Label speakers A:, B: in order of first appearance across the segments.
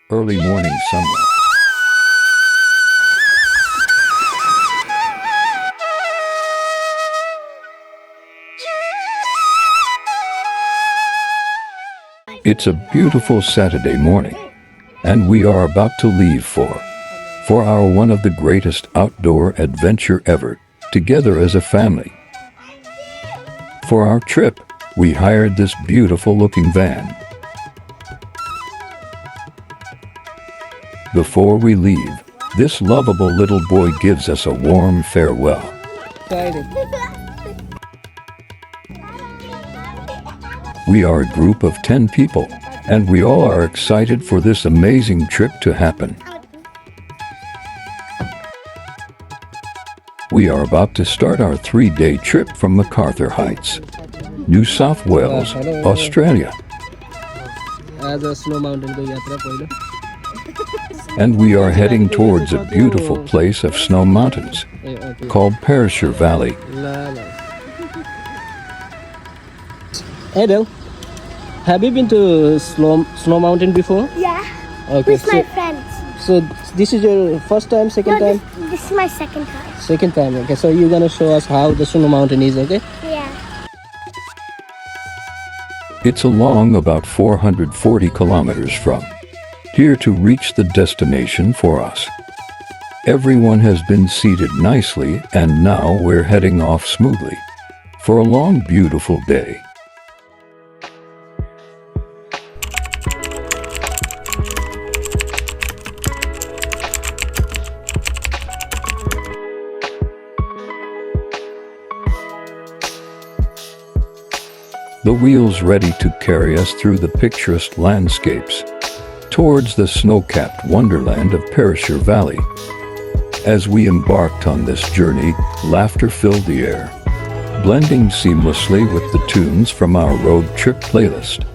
A: early morning sunlight. It's a beautiful Saturday morning, and we are about to leave for our one of the greatest outdoor adventure ever, together as a family. For our trip, we hired this beautiful looking van. Before we leave, this lovable little boy gives us a warm farewell. We are a group of 10 people, and we all are excited for this amazing trip to happen. We are about to start our 3-day trip from Macarthur Heights, New South Wales, Australia. And we are heading towards a beautiful place of snow mountains called Perisher Valley.
B: Adele, have you been to Snow Mountain before?
C: Yeah.
B: Okay.
C: With my friends.
B: So this is your first time, second time?
C: This is my second time.
B: Second time, okay. So you're gonna show us how the Snow Mountain is, okay?
C: Yeah.
A: It's along about 440 kilometers from here to reach the destination for us. Everyone has been seated nicely, and now we're heading off smoothly for a long, beautiful day. The wheels ready to carry us through the picturesque landscapes towards the snow-capped wonderland of Perisher Valley. As we embarked on this journey, laughter filled the air, blending seamlessly with the tunes from our road trip playlist.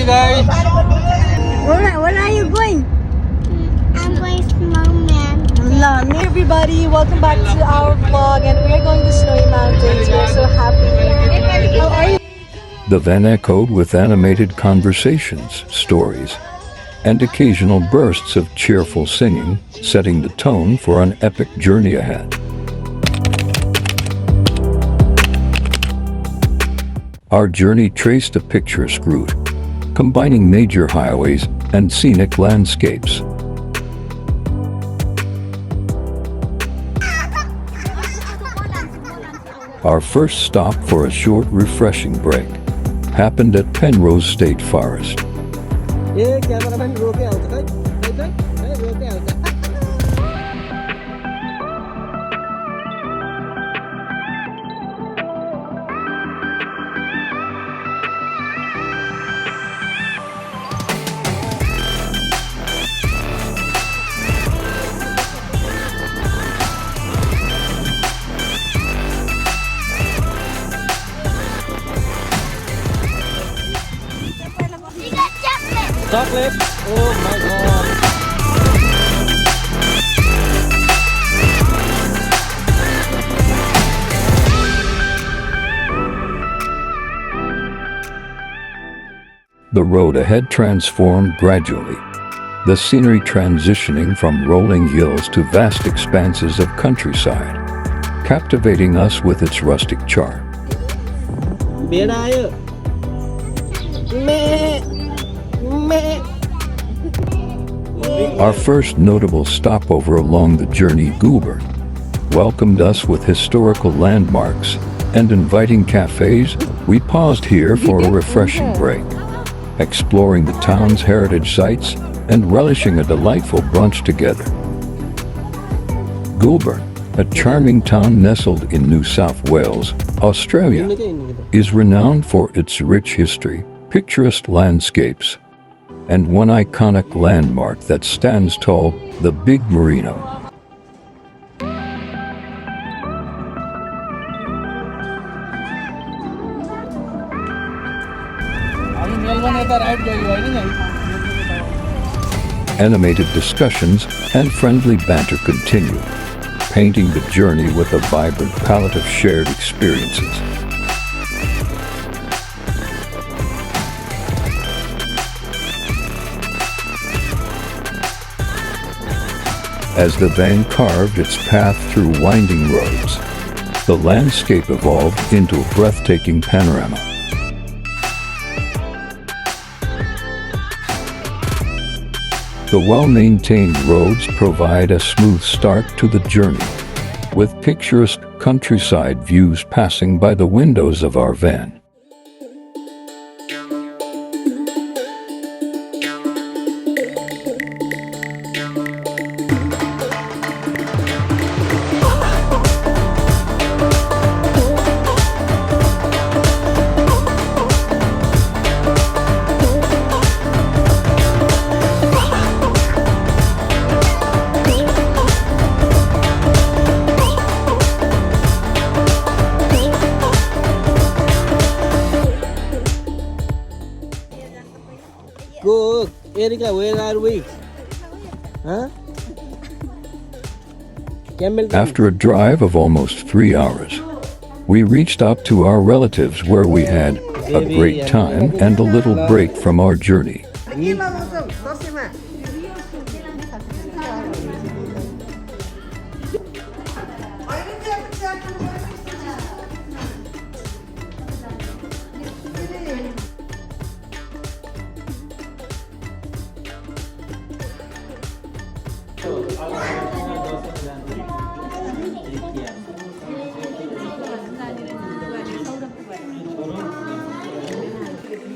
B: Guys,
C: Where are you going? I'm going snowman.
D: Hey everybody, welcome back to our vlog, and we are going to Snowy Mountains. We're so happy. How are you?
A: The van echoed with animated conversations, stories, and occasional bursts of cheerful singing, setting the tone for an epic journey ahead. Our journey traced a picturesque route, combining major highways and scenic landscapes. Our first stop for a short, refreshing break happened at Penrose State Forest.
B: chocolate. Oh my god.
A: The road ahead transformed gradually, the scenery transitioning from rolling hills to vast expanses of countryside, captivating us with its rustic charm. Our first notable stopover along the journey, Goulburn, welcomed us with historical landmarks and inviting cafes. We paused here for a refreshing break, exploring the town's heritage sites and relishing a delightful brunch together. Goulburn, a charming town nestled in New South Wales, Australia, is renowned for its rich history, picturesque landscapes, and one iconic landmark that stands tall, the Big Merino. Animated discussions and friendly banter continue, painting the journey with a vibrant palette of shared experiences. As the van carved its path through winding roads, the landscape evolved into a breathtaking panorama. The well-maintained roads provide a smooth start to the journey, with picturesque countryside views passing by the windows of our van.
B: Good. Erika, where are we? Huh?
A: After a drive of almost 3 hours, we reached out to our relatives where we had a great time and a little break from our journey.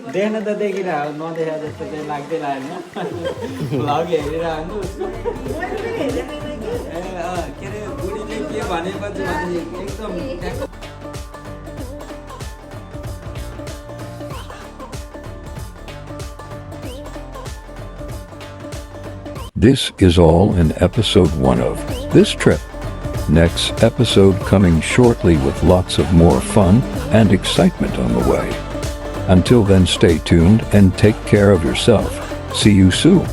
E: देख्न त देखिरहेको नदेखा जस्तो चाहिँ लाग्दै लाग्यो vlog हेरिरहनु के अरे बुढीले के भनेपछि एकदम
A: This is all in episode 1 of this trip. Next episode coming shortly with lots of more fun and excitement on the way. Until then, stay tuned and take care of yourself. See you soon.